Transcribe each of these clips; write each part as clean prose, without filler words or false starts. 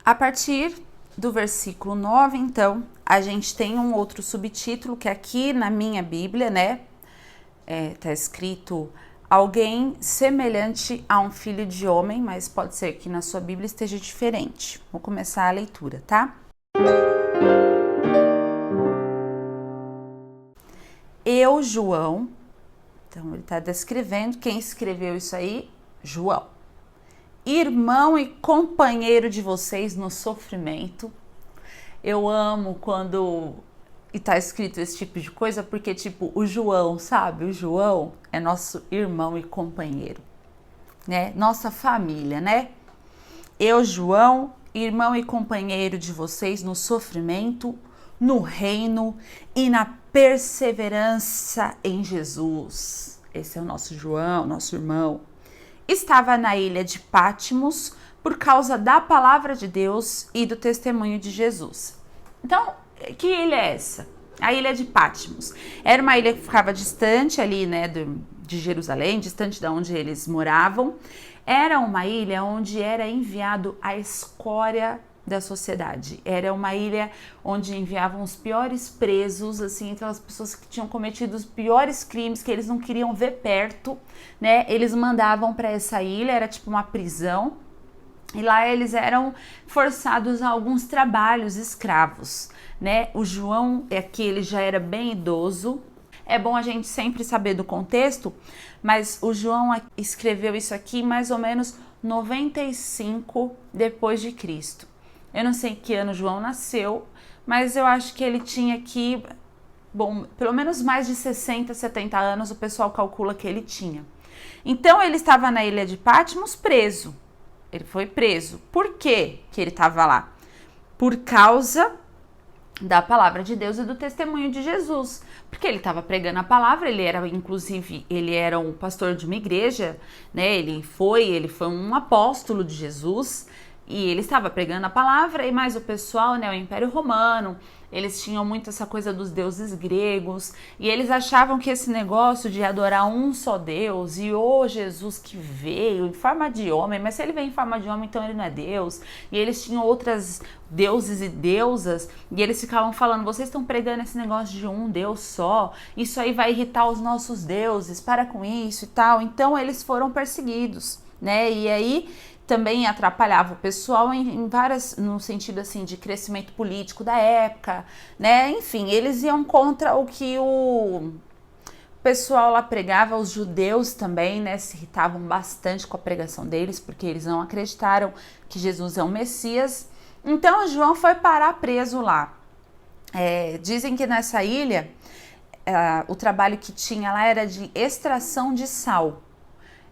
A partir do versículo 9, então, a gente tem um outro subtítulo que aqui na minha Bíblia, né, tá escrito alguém semelhante a um filho de homem, mas pode ser que na sua Bíblia esteja diferente. Vou começar a leitura, tá? Eu, João, então ele está descrevendo quem escreveu isso aí, João. Irmão e companheiro de vocês no sofrimento. Eu amo quando está escrito esse tipo de coisa, porque tipo, o João, sabe? O João é nosso irmão e companheiro, né? Nossa família, né? Eu, João, irmão e companheiro de vocês no sofrimento, no reino e na perseverança em Jesus. Esse é o nosso João, nosso irmão. Estava na ilha de Pátimos por causa da palavra de Deus e do testemunho de Jesus. Então, que ilha é essa? A ilha de Pátimos. Era uma ilha que ficava distante ali, né, de Jerusalém, distante de onde eles moravam. Era uma ilha onde era enviado a escória da sociedade. Era uma ilha onde enviavam os piores presos, assim, aquelas pessoas que tinham cometido os piores crimes que eles não queriam ver perto, né? Eles mandavam para essa ilha, era tipo uma prisão, e lá eles eram forçados a alguns trabalhos escravos, né? O João aqui, ele já era bem idoso. É bom a gente sempre saber do contexto, mas o João escreveu isso aqui mais ou menos 95 depois de Cristo. Eu não sei que ano João nasceu, mas eu acho que ele tinha aqui, bom, pelo menos mais de 60, 70 anos, o pessoal calcula que ele tinha. Então ele estava na ilha de Pátimos preso. Ele foi preso. Por que ele estava lá? Por causa da palavra de Deus e do testemunho de Jesus, porque ele estava pregando a palavra. Ele era, inclusive, ele era um pastor de uma igreja, né? Ele foi um apóstolo de Jesus e ele estava pregando a palavra. E mais o pessoal, né? O Império Romano, eles tinham muito essa coisa dos deuses gregos e eles achavam que esse negócio de adorar um só Deus e o Jesus que veio em forma de homem, mas se ele veio em forma de homem, então ele não é Deus. E eles tinham outras deuses e deusas e eles ficavam falando: vocês estão pregando esse negócio de um Deus só, isso aí vai irritar os nossos deuses, para com isso e tal. Então eles foram perseguidos, né? E aí também atrapalhava o pessoal em várias, no sentido assim de crescimento político da época, né? Enfim, eles iam contra o que o pessoal lá pregava. Os judeus também, né, se irritavam bastante com a pregação deles, porque eles não acreditaram que Jesus é o Messias. Então João foi parar preso lá. Dizem que nessa ilha o trabalho que tinha lá era de extração de sal.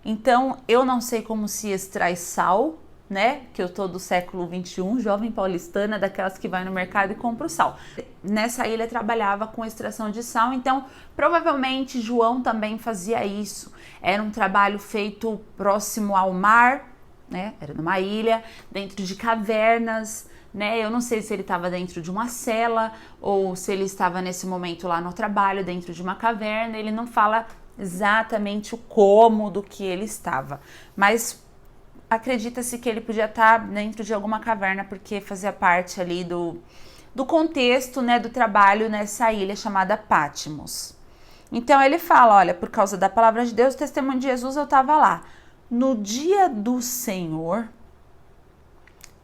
Então, eu não sei como se extrai sal, né? Que eu tô do século 21, jovem paulistana, daquelas que vai no mercado e compra o sal. Nessa ilha trabalhava com extração de sal, então provavelmente João também fazia isso. Era um trabalho feito próximo ao mar, né? Era numa ilha, dentro de cavernas, né? Eu não sei se ele estava dentro de uma cela ou se ele estava nesse momento lá no trabalho, dentro de uma caverna. Ele não fala exatamente o como do que ele estava, mas acredita-se que ele podia estar dentro de alguma caverna, porque fazia parte ali do contexto, né, do trabalho nessa ilha chamada Pátimos. Então ele fala: olha, por causa da palavra de Deus, o testemunho de Jesus, eu estava lá. No dia do Senhor,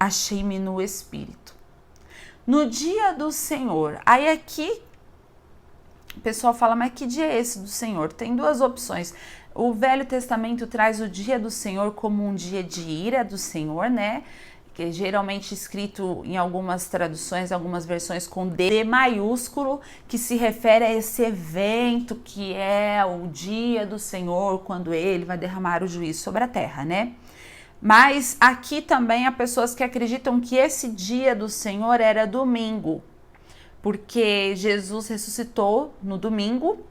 achei-me no Espírito. No dia do Senhor. Aí aqui o pessoal fala: mas que dia é esse do Senhor? Tem duas opções. O Velho Testamento traz o dia do Senhor como um dia de ira do Senhor, né? Que é geralmente escrito em algumas traduções, algumas versões com D maiúsculo, que se refere a esse evento que é o dia do Senhor, quando ele vai derramar o juízo sobre a terra, né? Mas aqui também há pessoas que acreditam que esse dia do Senhor era domingo, porque Jesus ressuscitou no domingo,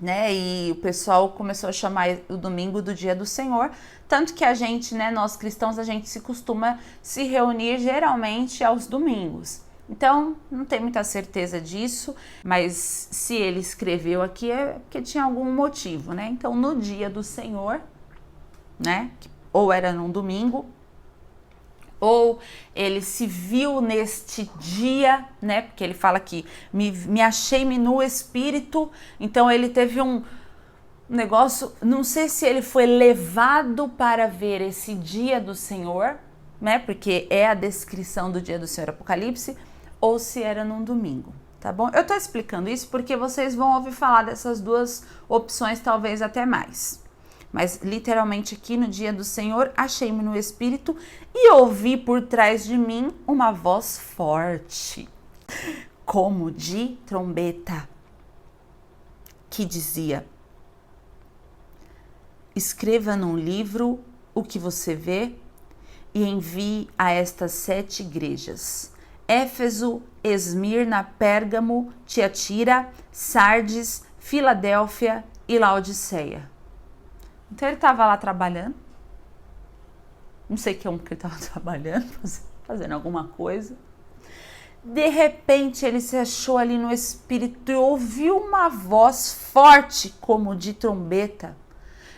né? E o pessoal começou a chamar o domingo do dia do Senhor, tanto que a gente, né, nós cristãos, a gente se costuma se reunir geralmente aos domingos. Então, não tem muita certeza disso, mas se ele escreveu aqui é porque tinha algum motivo, né? Então, no dia do Senhor, né, ou era num domingo, ou ele se viu neste dia, né? Porque ele fala que me achei-me no espírito, então ele teve um negócio, não sei se ele foi levado para ver esse dia do Senhor, né? Porque é a descrição do dia do Senhor Apocalipse, ou se era num domingo, tá bom? Eu tô explicando isso porque vocês vão ouvir falar dessas duas opções, talvez até mais. Mas literalmente aqui no dia do Senhor, achei-me no espírito e ouvi por trás de mim uma voz forte, como de trombeta, que dizia: escreva num livro o que você vê e envie a estas 7 igrejas: Éfeso, Esmirna, Pérgamo, Tiatira, Sardes, Filadélfia e Laodiceia. Então ele estava lá trabalhando, não sei como que ele estava trabalhando, fazendo alguma coisa. De repente ele se achou ali no espírito e ouviu uma voz forte como de trombeta.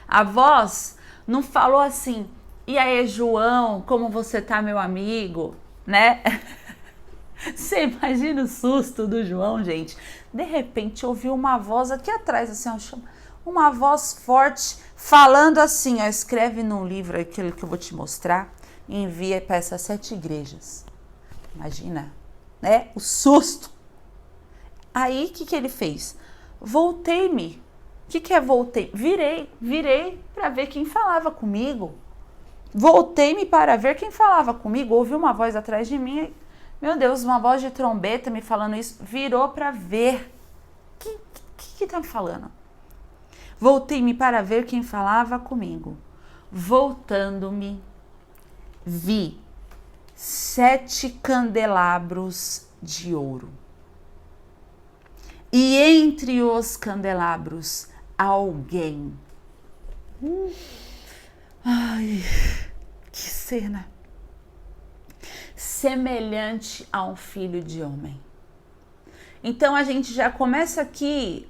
A voz não falou assim: e aí, João, como você tá, meu amigo, né? Você imagina o susto do João, gente. De repente ouviu uma voz aqui atrás, assim, ó, uma voz forte falando assim, ó: escreve num livro aquilo que eu vou te mostrar e envia para essas 7 igrejas. Imagina, né? O susto. Aí, o que ele fez? Voltei-me. O que é voltei? Virei para ver quem falava comigo. Voltei-me para ver quem falava comigo. Ouvi uma voz atrás de mim. Meu Deus, uma voz de trombeta me falando isso. Virou para ver. Que tá me falando? Voltei-me para ver quem falava comigo. Voltando-me, vi 7 candelabros de ouro. E entre os candelabros, alguém. Ai, que cena. Semelhante a um filho de homem. Então a gente já começa aqui,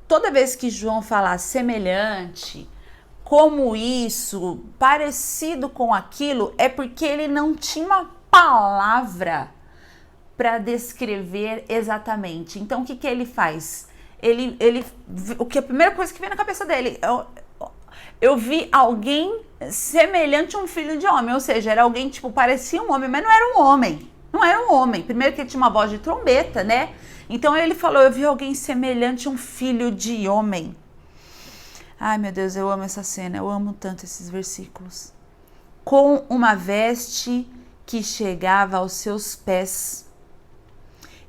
toda vez que João falar semelhante, como isso, parecido com aquilo, é porque ele não tinha uma palavra para descrever exatamente. Então o que ele faz? A primeira coisa que vem na cabeça dele, eu vi alguém semelhante a um filho de homem, ou seja, era alguém, tipo, parecia um homem, mas não era um homem. Não era um homem. Primeiro que ele tinha uma voz de trombeta, né? Então ele falou: eu vi alguém semelhante a um filho de homem. Ai, meu Deus, eu amo essa cena, eu amo tanto esses versículos. Com uma veste que chegava aos seus pés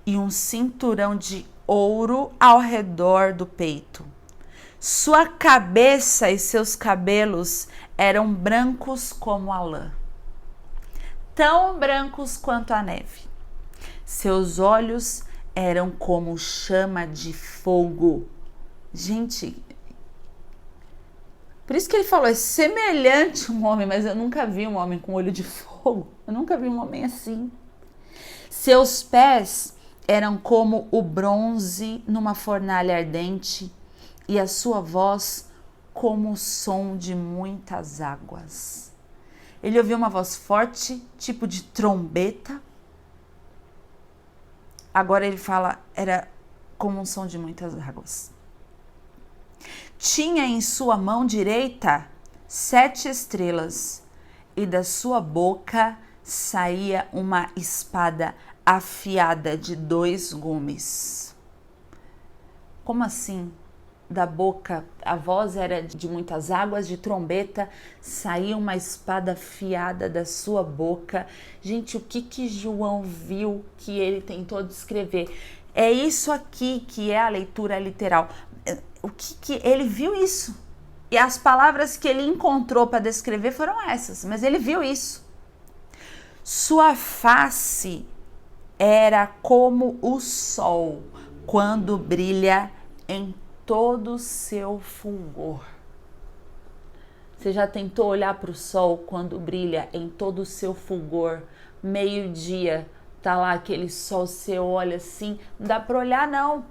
e um cinturão de ouro ao redor do peito. Sua cabeça e seus cabelos eram brancos como a lã, tão brancos quanto a neve. Seus olhos eram como chama de fogo. Gente, por isso que ele falou, é semelhante a um homem, mas eu nunca vi um homem com olho de fogo. Eu nunca vi um homem assim. Seus pés eram como o bronze numa fornalha ardente, e a sua voz como o som de muitas águas. Ele ouviu uma voz forte, tipo de trombeta. Agora ele fala, era como um som de muitas águas. Tinha em sua mão direita 7 estrelas, e da sua boca saía uma espada afiada de 2 gumes. Como assim? Da boca, a voz era de muitas águas, de trombeta, saía uma espada afiada da sua boca. Gente, o que João viu que ele tentou descrever? É isso aqui que é a leitura literal. O que ele viu isso? E as palavras que ele encontrou para descrever foram essas, mas ele viu isso. Sua face era como o sol quando brilha em todo o seu fulgor. Você já tentou olhar para o sol quando brilha em todo o seu fulgor? Meio-dia, tá lá aquele sol, você olha assim, não dá para olhar não.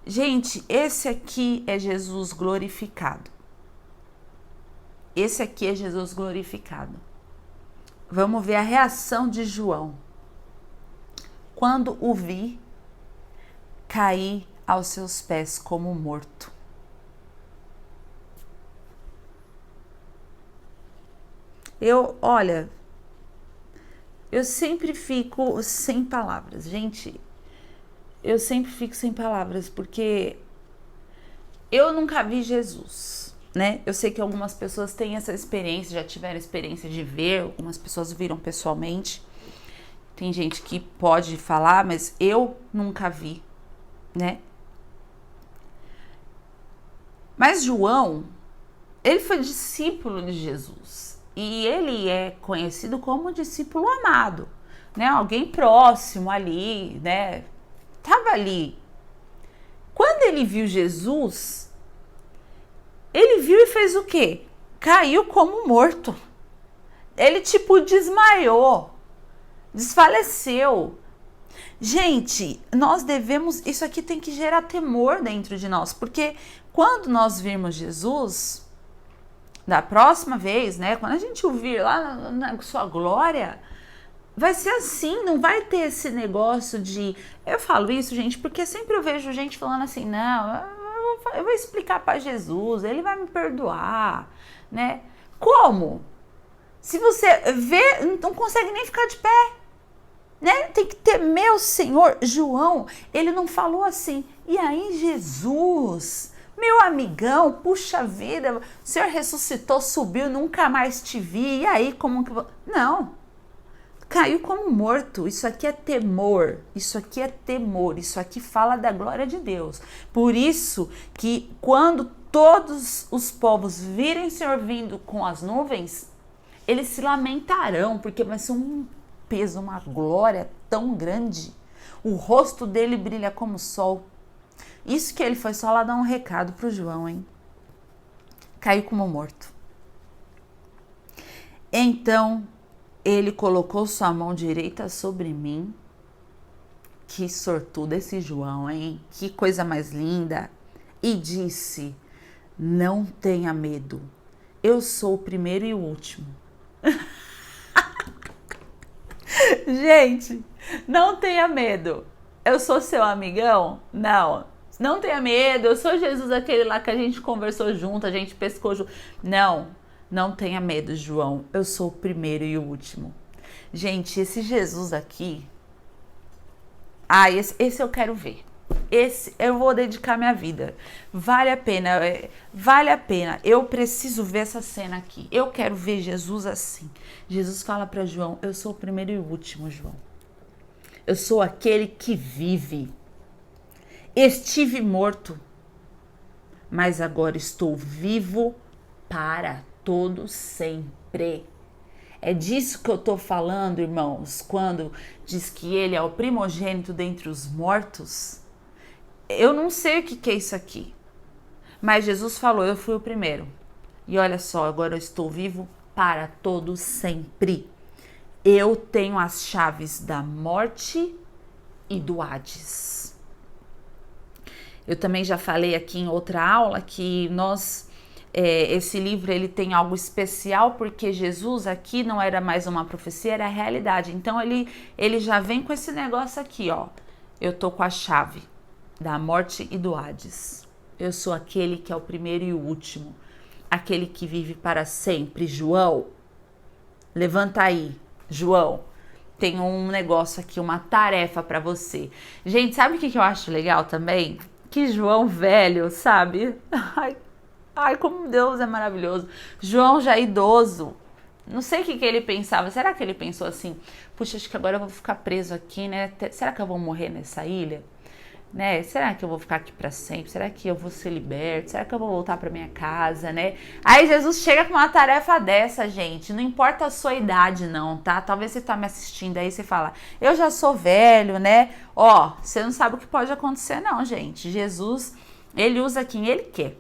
Gente, esse aqui é Jesus glorificado. Esse aqui é Jesus glorificado. Vamos ver a reação de João. Quando o vi, caí aos seus pés como morto. Olha, eu sempre fico sem palavras, gente. Eu sempre fico sem palavras, porque eu nunca vi Jesus, né? Eu sei que algumas pessoas têm essa experiência, já tiveram experiência de ver, algumas pessoas viram pessoalmente. Tem gente que pode falar, mas eu nunca vi, né? Mas João, ele foi discípulo de Jesus e ele é conhecido como discípulo amado, né? Alguém próximo ali, né? Tava ali. Quando ele viu Jesus, ele viu e fez o quê? Caiu como morto. Ele desmaiou, desfaleceu. Gente, nós devemos, isso aqui tem que gerar temor dentro de nós, porque quando nós virmos Jesus, da próxima vez, né, quando a gente o vir lá na sua glória, vai ser assim, não vai ter esse negócio de... Eu falo isso, gente, porque sempre eu vejo gente falando assim, não, eu vou explicar para Jesus, ele vai me perdoar, né? Como? Se você vê, não consegue nem ficar de pé, né? Tem que temer o Senhor. João, ele não falou assim, e aí Jesus, meu amigão, puxa vida, o Senhor ressuscitou, subiu, nunca mais te vi, e aí como que... Não, caiu como morto. Isso aqui é temor, isso aqui é temor, isso aqui fala da glória de Deus. Por isso que quando todos os povos virem o Senhor vindo com as nuvens, eles se lamentarão, porque vai ser um peso, uma glória tão grande. O rosto dele brilha como o sol. Isso que ele foi só lá dar um recado pro João, hein? Caiu como morto. Então, ele colocou sua mão direita sobre mim. Que sortudo esse João, hein? Que coisa mais linda. E disse, não tenha medo. Eu sou o primeiro e o último. Gente, não tenha medo. Eu sou seu amigão? Não tenha medo. Eu sou Jesus, aquele lá que a gente conversou junto, a gente pescou junto. Não tenha medo, João. Eu sou o primeiro e o último. Gente, esse Jesus aqui... esse eu quero ver. Esse eu vou dedicar minha vida. Vale a pena, vale a pena. Eu preciso ver essa cena aqui. Eu quero ver Jesus assim. Jesus fala para João, eu sou o primeiro e o último, João. Eu sou aquele que vive. Estive morto, mas agora estou vivo para todo sempre. É disso que eu tô falando, irmãos, quando diz que ele é o primogênito dentre os mortos. Eu não sei o que é isso aqui, mas Jesus falou, eu fui o primeiro. E olha só, agora eu estou vivo para todo sempre. Eu tenho as chaves da morte e do Hades. Eu também já falei aqui em outra aula que esse livro ele tem algo especial porque Jesus aqui não era mais uma profecia, era a realidade. Então ele já vem com esse negócio aqui, ó. Eu tô com a chave da morte e do Hades. Eu sou aquele que é o primeiro e o último, aquele que vive para sempre. João, levanta aí, João. Tem um negócio aqui, uma tarefa para você. Gente, sabe o que eu acho legal também? Que João velho, sabe? Ai, como Deus é maravilhoso. João já idoso. Não sei o que ele pensava. Será que ele pensou assim? Puxa, acho que agora eu vou ficar preso aqui, né? Será que eu vou morrer nessa ilha? Né? Será que eu vou ficar aqui para sempre? Será que eu vou ser liberto? Será que eu vou voltar para minha casa, né? Aí Jesus chega com uma tarefa dessa, gente. Não importa a sua idade, não, tá? Talvez você tá me assistindo aí, você fala, eu já sou velho, né? Ó, você não sabe o que pode acontecer, não, gente. Jesus, ele usa quem ele quer.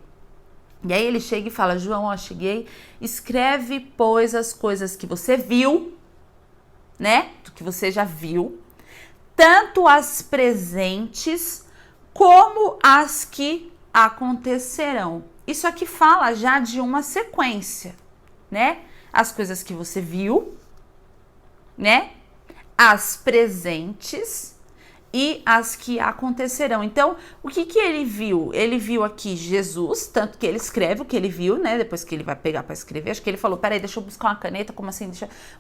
E aí ele chega e fala, João, ó, cheguei. Escreve, pois, as coisas que você viu, né? Do que você já viu. Tanto as presentes como as que acontecerão. Isso aqui fala já de uma sequência, né? As coisas que você viu, né? As presentes e as que acontecerão. Então, o que ele viu? Ele viu aqui Jesus, tanto que ele escreve o que ele viu, né? Depois que ele vai pegar para escrever, acho que ele falou, peraí, deixa eu buscar uma caneta, como assim?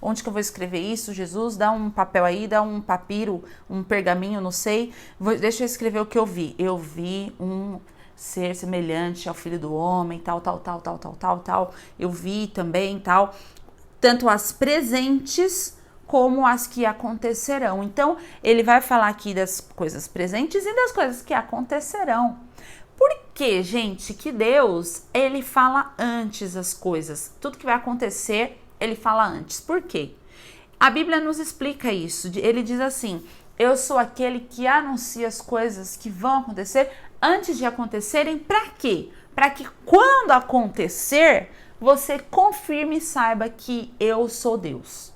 Onde que eu vou escrever isso? Jesus, dá um papel aí, dá um papiro, um pergaminho, não sei. Deixa eu escrever o que eu vi. Eu vi um ser semelhante ao Filho do Homem, tal. Eu vi também, tal. Tanto as presentes como as que acontecerão. Então, ele vai falar aqui das coisas presentes e das coisas que acontecerão. Por que, gente, que Deus, ele fala antes as coisas? Tudo que vai acontecer, ele fala antes. Por quê? A Bíblia nos explica isso. Ele diz assim, eu sou aquele que anuncia as coisas que vão acontecer antes de acontecerem. Para quê? Para que quando acontecer, você confirme e saiba que eu sou Deus.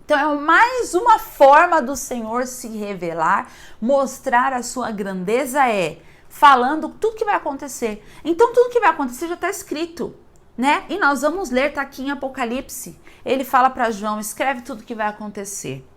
Então, é mais uma forma do Senhor se revelar, mostrar a sua grandeza, falando tudo que vai acontecer. Então, tudo que vai acontecer já está escrito, né? E nós vamos ler, está aqui em Apocalipse. Ele fala para João, escreve tudo que vai acontecer.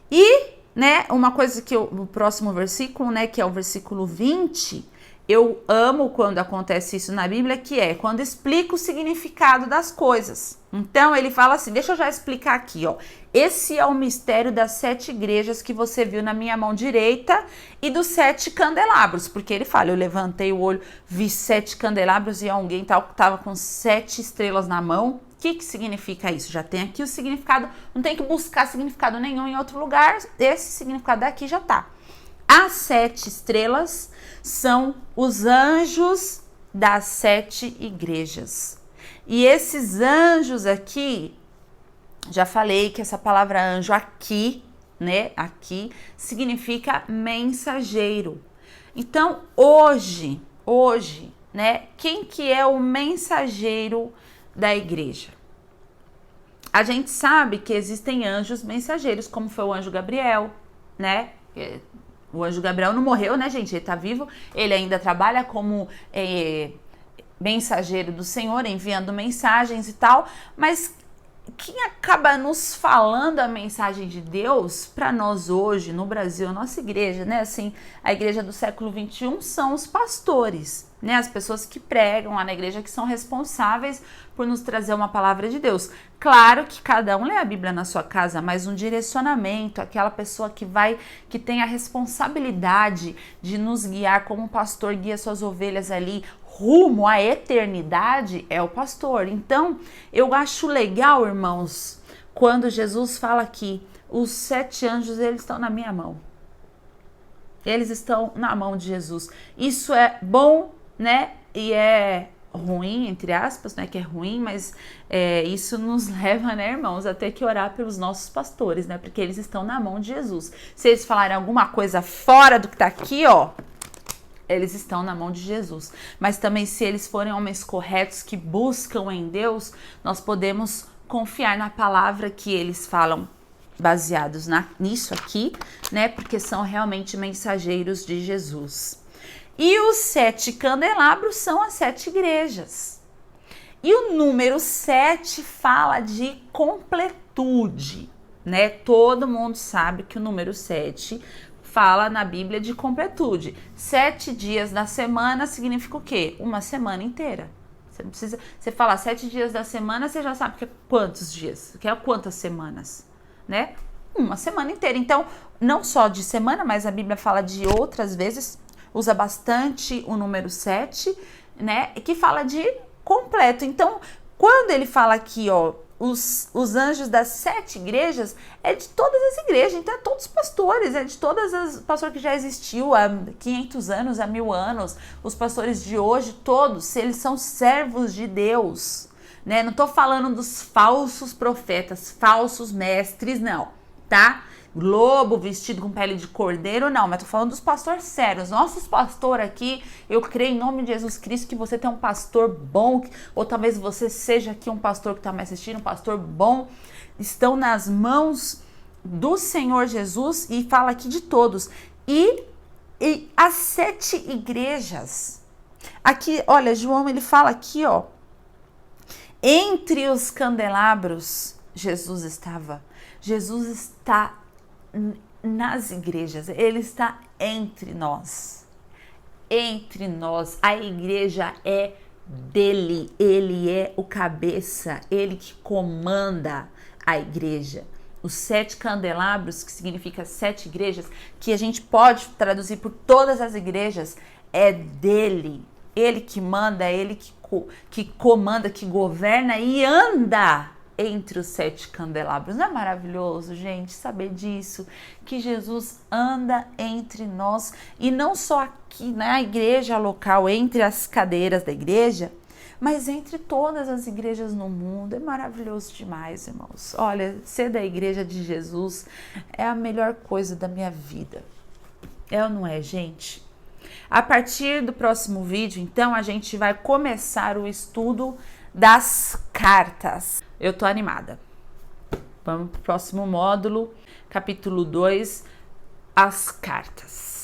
E, né, uma coisa que o próximo versículo, né, que é o versículo 20... Eu amo quando acontece isso na Bíblia, que é quando explica o significado das coisas. Então, ele fala assim, deixa eu já explicar aqui, ó. Esse é o mistério das 7 igrejas que você viu na minha mão direita e dos 7 candelabros. Porque ele fala, eu levantei o olho, vi 7 candelabros e alguém estava com 7 estrelas na mão. O que significa isso? Já tem aqui o significado, não tem que buscar significado nenhum em outro lugar. Esse significado daqui já tá. As 7 estrelas são os anjos das 7 igrejas. E esses anjos aqui, já falei que essa palavra anjo aqui, né, aqui, significa mensageiro. Então, hoje, né, quem que é o mensageiro da igreja? A gente sabe que existem anjos mensageiros, como foi o anjo Gabriel, né? O anjo Gabriel não morreu, né, gente? Ele tá vivo, ele ainda trabalha como mensageiro do Senhor, enviando mensagens e tal, mas quem acaba nos falando a mensagem de Deus para nós hoje, no Brasil, a nossa igreja, né, assim, a igreja do século 21 são os pastores, né, as pessoas que pregam lá na igreja, que são responsáveis por nos trazer uma palavra de Deus. Claro que cada um lê a Bíblia na sua casa, mas um direcionamento, aquela pessoa que tem a responsabilidade de nos guiar como um pastor guia suas ovelhas ali rumo à eternidade, é o pastor. Então, eu acho legal, irmãos, quando Jesus fala aqui, os 7 anjos, eles estão na minha mão. Eles estão na mão de Jesus. Isso é bom, né? E é ruim, entre aspas, né? Que é ruim, mas isso nos leva, né, irmãos, a ter que orar pelos nossos pastores, né? Porque eles estão na mão de Jesus. Se eles falarem alguma coisa fora do que tá aqui, ó, eles estão na mão de Jesus. Mas também, se eles forem homens corretos que buscam em Deus, nós podemos confiar na palavra que eles falam, baseados nisso aqui, né? Porque são realmente mensageiros de Jesus. E os 7 candelabros são as 7 igrejas. E o número 7 fala de completude, né? Todo mundo sabe que o número 7 fala na Bíblia de completude. 7 dias da semana significa o quê? Uma semana inteira. Você não precisa. Você falar 7 dias da semana, você já sabe que é quantos dias, que é quantas semanas, né? Uma semana inteira. Então, não só de semana, mas a Bíblia fala de outras vezes, usa bastante o número 7, né? Que fala de completo. Então, quando ele fala aqui, ó, os anjos das 7 igrejas, é de todas as igrejas, então é todos os pastores, é de todas as pastores que já existiu há 500 anos, há 1000 anos, os pastores de hoje, todos, eles são servos de Deus, né? Não tô falando dos falsos profetas, falsos mestres, não, tá? Lobo vestido com pele de cordeiro, não, mas tô falando dos pastores sérios. Nossos pastores aqui, eu creio em nome de Jesus Cristo que você tem um pastor bom, ou talvez você seja aqui um pastor que tá me assistindo, um pastor bom, estão nas mãos do Senhor Jesus, e fala aqui de todos. E as 7 igrejas, aqui, olha, João, ele fala aqui, ó, entre os candelabros Jesus estava? Jesus está nas igrejas, ele está entre nós. Entre nós, a igreja é dele, ele é o cabeça, ele que comanda a igreja. Os 7 candelabros, que significa 7 igrejas, que a gente pode traduzir por todas as igrejas, é dele. Ele que manda, ele que comanda, que governa e anda entre os 7 candelabros. Não é maravilhoso, gente, saber disso? Que Jesus anda entre nós e não só aqui na igreja local, entre as cadeiras da igreja, mas entre todas as igrejas no mundo. É maravilhoso demais, irmãos. Olha, ser da igreja de Jesus é a melhor coisa da minha vida. É ou não é, gente? A partir do próximo vídeo, então, a gente vai começar o estudo das cartas. Eu tô animada. Vamos pro próximo módulo, capítulo 2, as cartas.